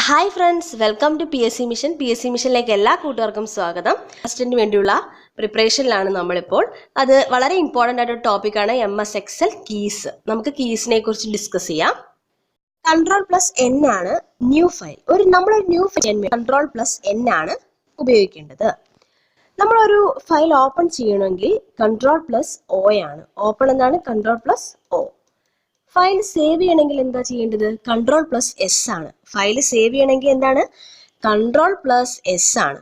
Hi friends, welcome to PSC mission. PSC മിഷനിലേക്ക് എല്ലാ കൂട്ടുകാർക്കും സ്വാഗതം. ടെസ്റ്റിന് വേണ്ടിയുള്ള പ്രിപ്പറേഷനിലാണ് നമ്മളിപ്പോൾ. അത് വളരെ ഇമ്പോർട്ടൻ്റ് ആയിട്ടൊരു ടോപ്പിക്കാണ് MS Excel കീസ്. നമുക്ക് കീസിനെ കുറിച്ച് ഡിസ്കസ് ചെയ്യാം. Ctrl+N ആണ് ന്യൂ ഫയൽ. നമ്മളൊരു ന്യൂ ഫയൽ Ctrl+N ആണ് ഉപയോഗിക്കേണ്ടത്. നമ്മളൊരു ഫയൽ ഓപ്പൺ ചെയ്യണമെങ്കിൽ Ctrl+O ആണ്. ഓപ്പൺ എന്താണ്? Ctrl+O. ഫയൽ സേവ് ചെയ്യണമെങ്കിൽ എന്താ ചെയ്യേണ്ടത്? Ctrl+S ആണ്. ഫയൽ സേവ് ചെയ്യണമെങ്കിൽ എന്താണ്? Ctrl+S ആണ്.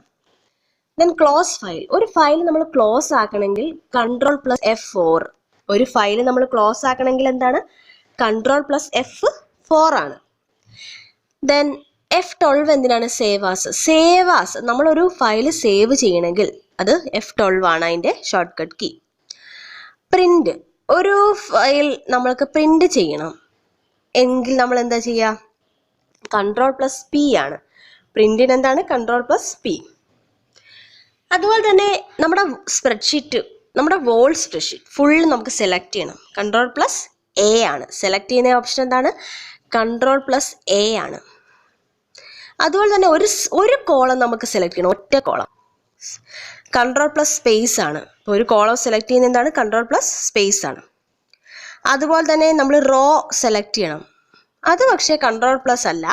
Then close file. ഒരു ഫയൽ നമ്മൾ ക്ലോസ് ആക്കണമെങ്കിൽ Ctrl+F4. ഒരു ഫയൽ നമ്മൾ ക്ലോസ് ആക്കണമെങ്കിൽ എന്താണ്? Ctrl+F4 ആണ്. ദെൻ F12 എന്തിനാണ്? Save as. നമ്മളൊരു ഫയൽ സേവ് ചെയ്യണമെങ്കിൽ അത് F12 ആണ് അതിൻ്റെ ഷോർട്ട് കട്ട് കീ. പ്രിന്റ്. ഒരു ഫയൽ നമ്മൾക്ക് പ്രിന്റ് ചെയ്യണം എങ്കിൽ നമ്മൾ എന്താ ചെയ്യുക? Ctrl+P ആണ്. പ്രിന്റിന് എന്താണ്? Ctrl+P. അതുപോലെ തന്നെ നമ്മുടെ സ്പ്രെഡ്ഷീറ്റ്, നമ്മുടെ വോൾ സ്പ്രെഡ്ഷീറ്റ് ഫുൾ നമുക്ക് സെലക്ട് ചെയ്യണം. Ctrl+A ആണ്. സെലക്ട് ചെയ്യുന്ന ഓപ്ഷൻ എന്താണ്? Ctrl+A ആണ്. അതുപോലെ തന്നെ ഒരു കോളം നമുക്ക് സെലക്ട് ചെയ്യണം, ഒറ്റ കോളം. Ctrl+Space ആണ്. ഇപ്പോൾ ഒരു കോളം സെലക്ട് ചെയ്യുന്നത് എന്താണ്? Ctrl+Space ആണ്. അതുപോലെ തന്നെ നമ്മൾ റോ സെലക്ട് ചെയ്യണം. അത് പക്ഷേ Ctrl+ അല്ല,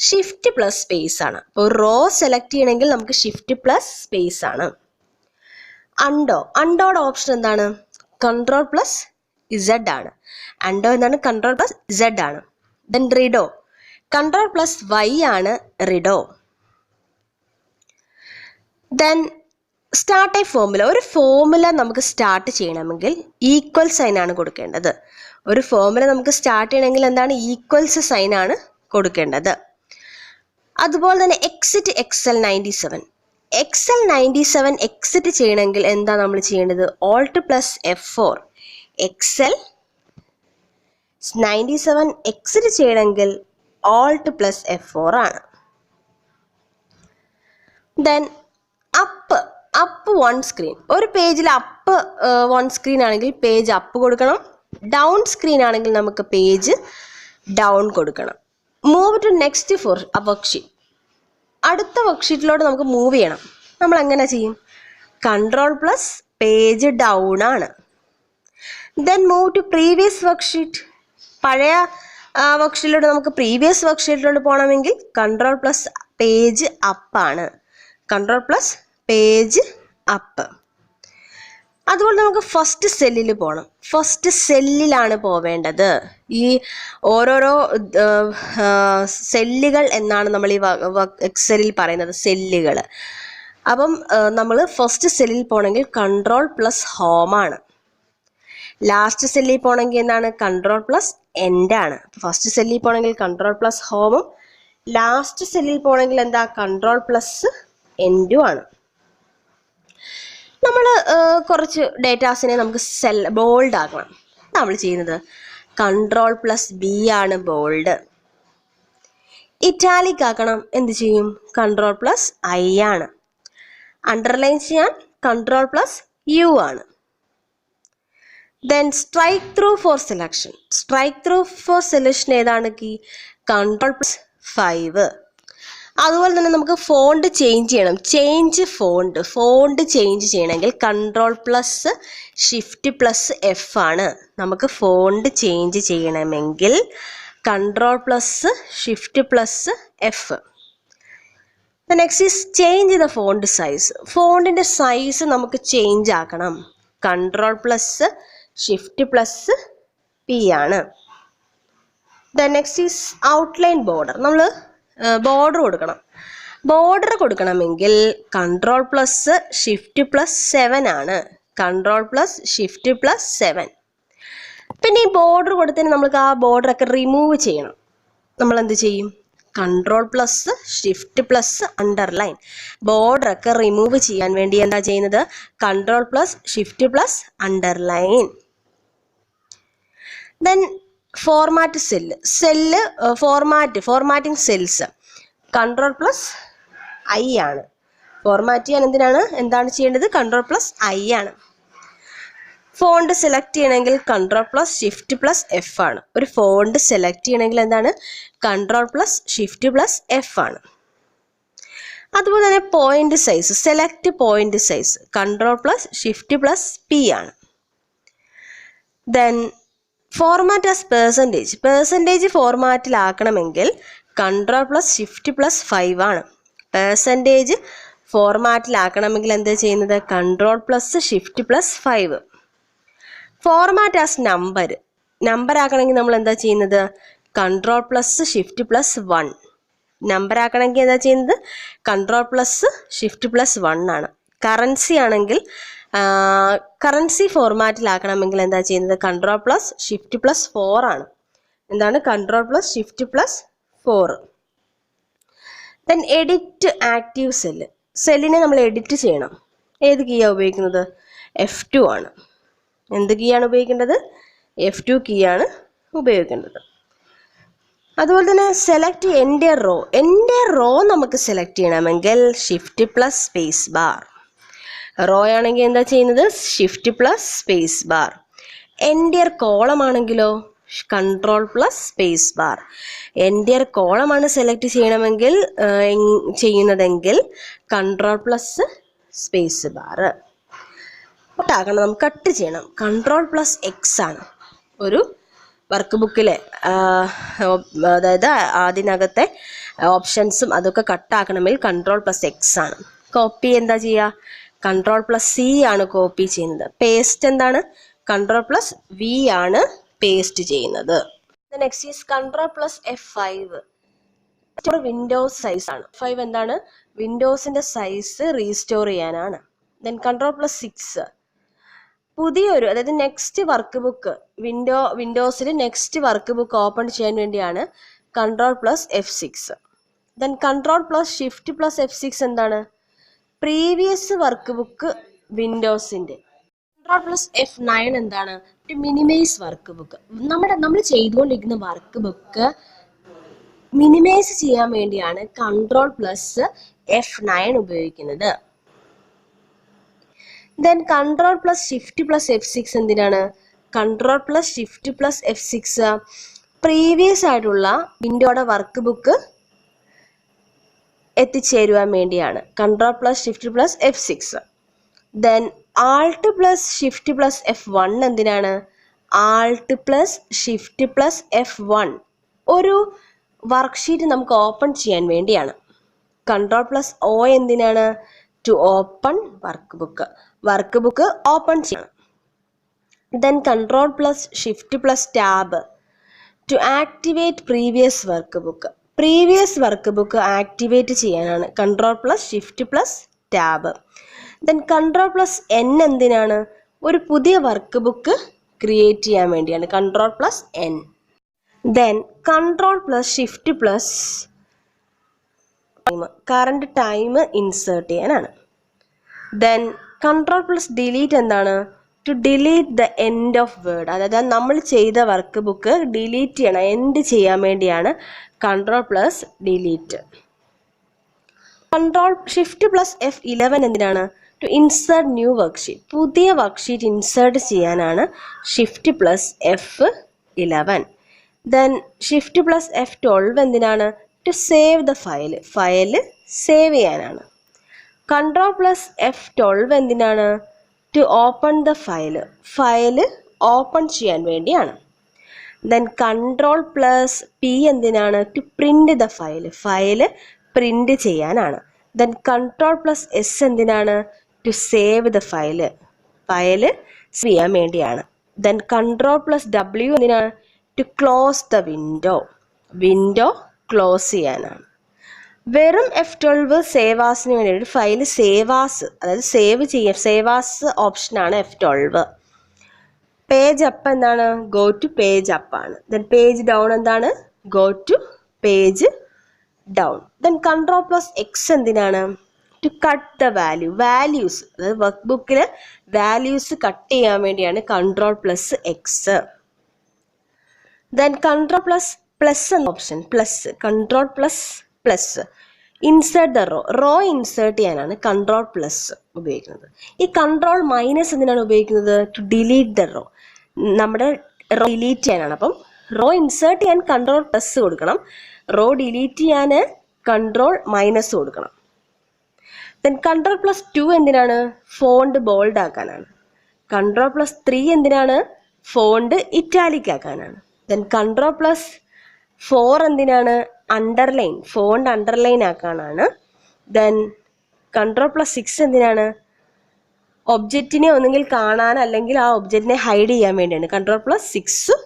Shift+Space ആണ്. ഇപ്പോൾ റോ സെലക്ട് ചെയ്യണമെങ്കിൽ നമുക്ക് Shift+Space ആണ്. അണ്ടോയുടെ ഓപ്ഷൻ എന്താണ്? Ctrl+Z ആണ്. അണ്ടോ എന്താണ്? Ctrl+Z ആണ്. Then redo. Ctrl+Y ആണ് redo. Then start a formula. ഒരു ഫോർമുല നമുക്ക് സ്റ്റാർട്ട് ചെയ്യണമെങ്കിൽ ഈക്വൽ സൈൻ ആണ് കൊടുക്കേണ്ടത്. ഒരു ഫോർമുല നമുക്ക് സ്റ്റാർട്ട് ചെയ്യണമെങ്കിൽ എന്താണ്? ഈക്വൽസ് സൈൻ ആണ് കൊടുക്കേണ്ടത്. അതുപോലെ തന്നെ എക്സിറ്റ് Excel97. Excel97 എക്സിറ്റ് ചെയ്യണമെങ്കിൽ എന്താ നമ്മൾ ചെയ്യേണ്ടത്? Alt+F4. Excel97 എക്സിറ്റ് ചെയ്യണമെങ്കിൽ Alt+F4 ആണ്. Then up one screen. ഒരു പേജിൽ അപ്പ് വൺ സ്ക്രീൻ ആണെങ്കിൽ പേജ് അപ്പ് കൊടുക്കണം. ഡൗൺ സ്ക്രീൻ ആണെങ്കിൽ നമുക്ക് പേജ് ഡൗൺ കൊടുക്കണം. Move to next for worksheet. അടുത്ത വർക്ക്ഷീറ്റിലോട്ട് നമുക്ക് മൂവ് ചെയ്യണം. നമ്മൾ എങ്ങനെ ചെയ്യും? Ctrl+ പേജ് ഡൗൺ ആണ്. Then move to previous worksheet. പഴയ വർക്ക്ഷീറ്റിലോട്ട് നമുക്ക് പ്രീവിയസ് വർക്ക്ഷീറ്റിലോട്ട് പോകണമെങ്കിൽ Ctrl+ പേജ് അപ്പ് ആണ്. Ctrl+ page up. അതുപോലെ നമുക്ക് ഫസ്റ്റ് സെല്ലിൽ പോകണം. ഫസ്റ്റ് സെല്ലിലാണ് പോവേണ്ടത്. ഈ ഓരോരോ സെല്ലുകൾ എന്നാണ് നമ്മൾ ഈ എക്സലിൽ പറയുന്നത്, സെല്ലുകൾ. അപ്പം നമ്മൾ ഫസ്റ്റ് സെല്ലിൽ പോകണമെങ്കിൽ Ctrl+Home ആണ്. ലാസ്റ്റ് സെല്ലിൽ പോകണമെങ്കിൽ എന്താണ്? Ctrl+End ആണ്. ഫസ്റ്റ് സെല്ലിൽ പോകണമെങ്കിൽ Ctrl+Home, ലാസ്റ്റ് സെല്ലിൽ പോകണമെങ്കിൽ എന്താ? Ctrl+End ആണ്. നമ്മൾ കുറച്ച് ഡേറ്റാസിനെ നമുക്ക് ബോൾഡ് ആക്കണം. നമ്മൾ ചെയ്യുന്നത് Ctrl+B ആണ് ബോൾഡ്. ഇറ്റാലിക് ആക്കണം. എന്ത് ചെയ്യും? Ctrl+I ആണ്. അണ്ടർലൈൻ ചെയ്യാൻ Ctrl+U ആണ്. Then strike through for selection. Strike through for selection ഏതാണ് കീ? Ctrl+5. അതുപോലെ തന്നെ നമുക്ക് ഫോണ്ട് ചേഞ്ച് ചെയ്യണം. ഫോണ്ട് ചേഞ്ച് ചെയ്യണമെങ്കിൽ Ctrl+Shift+F ആണ്. നമുക്ക് ഫോണ്ട് ചേഞ്ച് ചെയ്യണമെങ്കിൽ Ctrl+Shift+F. Next is change the font size. ഫോണ്ടിൻ്റെ സൈസ് നമുക്ക് ചേഞ്ച് ആക്കണം. Ctrl+Shift+P ആണ്. Next is outline border. നമ്മൾ ബോർഡർ കൊടുക്കണമെങ്കിൽ Ctrl+Shift+7 ആണ്. Ctrl+Shift+7. പിന്നെ ഈ ബോർഡർ കൊടുത്തതിന് നമുക്ക് ആ ബോർഡറൊക്കെ റിമൂവ് ചെയ്യണം. നമ്മൾ എന്ത് ചെയ്യും? Ctrl+Shift+Underline. ബോർഡറൊക്കെ റിമൂവ് ചെയ്യാൻ വേണ്ടി എന്താ ചെയ്യുന്നത്? Ctrl+Shift+Underline. Then format formatting cells. Ctrl+I ആണ്. ഫോർമാറ്റ് ചെയ്യാൻ എന്താണ് ചെയ്യേണ്ടത്? Ctrl+I ആണ്. ഫോണ്ട് സെലക്ട് ചെയ്യണമെങ്കിൽ control plus shift plus F ആണ്. ഒരു ഫോണ്ട് സെലക്ട് ചെയ്യണമെങ്കിൽ എന്താണ്? Control plus shift plus F ആണ്. അതുപോലെ തന്നെ point size, select point size control plus shift plus P ആണ്. ദെൻ ഫോർമാറ്റ് ആസ് പെർസെൻറ്റേജ് ഫോർമാറ്റിലാക്കണമെങ്കിൽ കൺട്രോൾ പ്ലസ് ഷിഫ്റ്റ് പ്ലസ് 5 ആണ്. പെർസെൻറ്റേജ് ഫോർമാറ്റിലാക്കണമെങ്കിൽ എന്താ ചെയ്യുന്നത്? Control plus shift plus 5. Format as number ആക്കണമെങ്കിൽ നമ്മൾ എന്താ ചെയ്യുന്നത്? Control plus shift plus 1. Number ആക്കണമെങ്കിൽ എന്താ ചെയ്യുന്നത്? കൺട്രോൾ പ്ലസ് ഷിഫ്റ്റ് പ്ലസ് 1 ആണ്. കറൻസി ആണെങ്കിൽ കറൻസി ഫോർമാറ്റിലാക്കണമെങ്കിൽ എന്താ ചെയ്യുന്നത്? കൺട്രോൾ പ്ലസ് ഷിഫ്റ്റ് പ്ലസ് 4 ആണ്. എന്താണ്? Control plus shift plus 4. Then edit active സെല്ലിനെ നമ്മൾ എഡിറ്റ് ചെയ്യണം. ഏത് കീയാണ് ഉപയോഗിക്കുന്നത്? F2 ആണ്. എന്ത് കീയാണ് ഉപയോഗിക്കേണ്ടത്? F2 കീയാണ് ഉപയോഗിക്കേണ്ടത്. അതുപോലെ തന്നെ സെലക്ട് എൻ്റെ റോ നമുക്ക് സെലക്ട് ചെയ്യണമെങ്കിൽ shift plus space bar. Row ആണെങ്കിൽ എന്താ ചെയ്യുന്നത്? Shift plus space bar. എൻ്റെ കോളം ആണെങ്കിലോ കൺട്രോൾ പ്ലസ് സ്പേസ് ബാർ. എൻ്റെ കോളമാണ് സെലക്ട് ചെയ്യണമെങ്കിൽ ചെയ്യുന്നതെങ്കിൽ കൺട്രോൾ പ്ലസ് സ്പേസ് ബാർ. നമുക്ക് കട്ട് ചെയ്യണം. കൺട്രോൾ പ്ലസ് എക്സ് ആണ്. ഒരു വർക്ക് ബുക്കിലെ അതായത് അതിനകത്തെ ഓപ്ഷൻസും അതൊക്കെ കട്ടാക്കണമെങ്കിൽ കൺട്രോൾ പ്ലസ് എക്സ് ആണ്. കോപ്പി എന്താ ചെയ്യുക? കൺട്രോൾ പ്ലസ് സി ആണ് കോപ്പി ചെയ്യുന്നത്. പേസ്റ്റ് എന്താണ്? കൺട്രോൾ പ്ലസ് വി ആണ് പേസ്റ്റ് ചെയ്യുന്നത്. Next is control plus F5. Windows size ആണ്. 5 എന്താണ്? വിൻഡോസിന്റെ സൈസ് റീസ്റ്റോർ ചെയ്യാനാണ്. ദെൻ കൺട്രോൾ പ്ലസ് 6 പുതിയൊരു, അതായത് നെക്സ്റ്റ് വർക്ക് ബുക്ക്, വിൻഡോസിൽ നെക്സ്റ്റ് വർക്ക് ബുക്ക് ഓപ്പൺ ചെയ്യാൻ വേണ്ടിയാണ് control plus F6. Then control plus shift plus F6 എന്താണ്? പ്രീവിയസ് വർക്ക് ബുക്ക് വിൻഡോസിന്റെ. കൺട്രോൾ പ്ലസ് F9 എന്താണ്? To minimize workbook. നമ്മൾ ചെയ്തുകൊണ്ടിരിക്കുന്ന വർക്ക് ബുക്ക് മിനിമൈസ് ചെയ്യാൻ വേണ്ടിയാണ് കൺട്രോൾ പ്ലസ് F9 ഉപയോഗിക്കുന്നത്. Then control plus shift plus F6 എന്തിനാണ്? Control plus shift plus F6 previous ആയിട്ടുള്ള വിൻഡോയുടെ വർക്ക് ബുക്ക് എത്തിച്ചേരുവാൻ വേണ്ടിയാണ് control plus shift plus F6. Then Alt plus shift plus F1 എന്തിനാണ്? Alt plus shift plus F1 ഒരു worksheet നമുക്ക് open ചെയ്യാൻ വേണ്ടിയാണ്. Control plus O എന്തിനാണ്? To open workbook open ചെയ്യണം. Then control plus shift plus tab to activate previous workbook activate ചെയ്യാനാണ് control plus shift plus tab. Then control plus N എന്തിനാണ്? ഒരു പുതിയ workbook create ചെയ്യാൻ വേണ്ടിയാണ് control plus N. Then control plus shift plus current time insert ചെയ്യാനാണ്. Then control plus delete എന്താണ്? To delete the end of word. അതായത് നമ്മൾ ചെയ്ത വർക്ക് ബുക്ക് ഡിലീറ്റ് ചെയ്യണം, എൻഡ് ചെയ്യാൻ വേണ്ടിയാണ് control plus delete. Control shift plus F11 എന്തിനാണ്? To insert new worksheet. പുതിയ വർക്ക്ഷീറ്റ് ഇൻസേർട്ട് ചെയ്യാനാണ് shift plus F11. Then shift plus F12 എന്തിനാണ്? To save the file save ചെയ്യാനാണ്. കൺട്രോൾ പ്ലസ് F12 എന്തിനാണ്? To open the file open ചെയ്യാൻ വേണ്ടിയാണ്. Then control plus P എന്തിനാണ്? To print the file print ചെയ്യാനാണ്. Then control plus S എന്തിനാണ്? To save the file save ചെയ്യാൻ വേണ്ടിയാണ്. Then control plus W എന്തിനാണ്? To close the window close ചെയ്യാനാണ്. വെറും F12 സേവാസിന് വേണ്ടി ഫയല് സേവാസ്, അതായത് സേവാസ് ഓപ്ഷനാണ് F12. പേജ് അപ്പ് എന്താണ്? ഗോ ടു പേജ് അപ്പ് ആണ്. ദെൻ പേജ് ഡൗൺ എന്താണ്? Go to page down. Then control plus X എന്തിനാണ്? ടു കട്ട് ദ വാല്യൂസ്, അതായത് വർക്ക് ബുക്കിൽ വാല്യൂസ് കട്ട് ചെയ്യാൻ വേണ്ടിയാണ് control plus X. Then control plus എന്ന option, control plus insert the row insert ചെയ്യാനാണ് കൺട്രോൾ പ്ലസ് ഉപയോഗിക്കുന്നത്. ഈ കൺട്രോൾ മൈനസ് എന്തിനാണ് ഉപയോഗിക്കുന്നത്? ടു ഡിലീറ്റ് ദ റോ, നമ്മുടെ റോ ഡിലീറ്റ് ചെയ്യാനാണ്. അപ്പം റോ ഇൻസേർട്ട് ചെയ്യാൻ കൺട്രോൾ പ്ലസ് കൊടുക്കണം, റോ ഡിലീറ്റ് ചെയ്യാൻ കൺട്രോൾ മൈനസ് കൊടുക്കണം. ദെൻ കൺട്രോൾ പ്ലസ് 2 എന്തിനാണ്? ഫോണ്ട് ബോൾഡ് ആക്കാനാണ്. കൺട്രോൾ പ്ലസ് 3 എന്തിനാണ്? ഫോണ്ട് ഇറ്റാലിക് ആക്കാനാണ്. ദെൻ കൺട്രോൾ പ്ലസ് 4 എന്തിനാണ്? അണ്ടർലൈൻ, ഫോണ്ട് അണ്ടർലൈൻ ആക്കാനാണ്. ദെൻ കൺട്രോൾ പ്ലസ് 6 എന്തിനാണ്? ഒബ്ജക്റ്റിനെ ഒന്നുകിൽ കാണാൻ അല്ലെങ്കിൽ ആ ഒബ്ജക്റ്റിനെ ഹൈഡ് ചെയ്യാൻ വേണ്ടിയാണ് കൺട്രോൾ പ്ലസ് 6